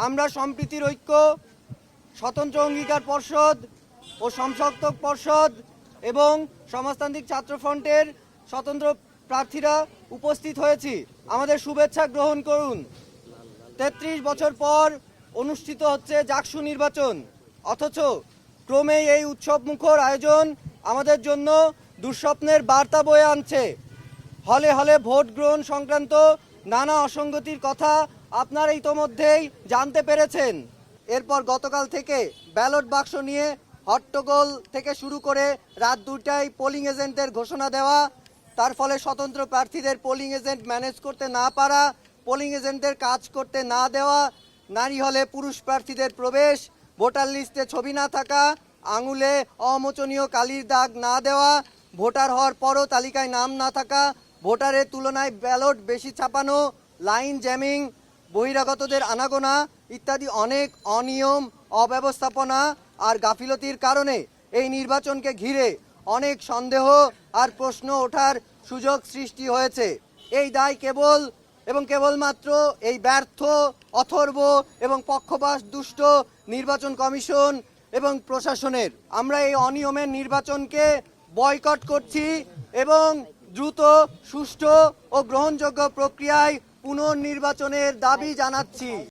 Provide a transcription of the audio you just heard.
আমরা সম্প্রীতির ঐক্য, স্বতন্ত্র অঙ্গীকার পর্ষদ ও সমসপ্তক পর্ষদ এবং সমাজতান্ত্রিক ছাত্র ফ্রন্টের স্বতন্ত্র প্রার্থীরা উপস্থিত হয়েছি। আমাদের শুভেচ্ছা গ্রহণ করুন। ৩৩ বছর পর অনুষ্ঠিত হচ্ছে জাকসু নির্বাচন, অথচ ক্রমেই এই উৎসব মুখর আয়োজন আমাদের জন্য দুঃস্বপ্নের বার্তা বয়ে আনছে। হলে হলে ভোট গ্রহণ সংক্রান্ত নানা অসঙ্গতির কথা আপনারা ইতোমধ্যেই জানতে পেরেছেন। এরপর গতকাল থেকে ব্যালট বাক্স নিয়ে হট্টগোল থেকে শুরু করে রাত 2টায় পোলিং এজেন্টদের ঘোষণা দেওয়া, তার ফলে স্বতন্ত্র প্রার্থীদের পোলিং এজেন্ট ম্যানেজ করতে না পারা, পোলিং এজেন্টদের কাজ করতে না দেওয়া, নারী হলে পুরুষ প্রার্থীদের প্রবেশ, ভোটার লিস্টে ছবি না থাকা, আঙুলে অমোচনীয় কালির দাগ না দেওয়া, ভোটার হওয়ার পরও তালিকায় নাম না থাকা, ভোটারের তুলনায় ব্যালট বেশি ছাপানো, লাইন জ্যামিং, বহিরাগতদের আনাগোনা ইত্যাদি অনেক অনিয়ম, অব্যবস্থাপনা আর গাফিলতির কারণে এই নির্বাচনকে ঘিরে অনেক সন্দেহ আর প্রশ্ন ওঠার সুযোগ সৃষ্টি হয়েছে। এই দায় কেবলমাত্র এই ব্যর্থ, অথর্ব এবং পক্ষপাত দুষ্ট নির্বাচন কমিশন এবং প্রশাসনের। আমরা এই অনিয়মের নির্বাচনকে বয়কট করছি এবং দ্রুত, সুষ্ঠু ও গ্রহণযোগ্য প্রক্রিয়ায় পুনর্নির্বাচনের দাবি জানাচ্ছি।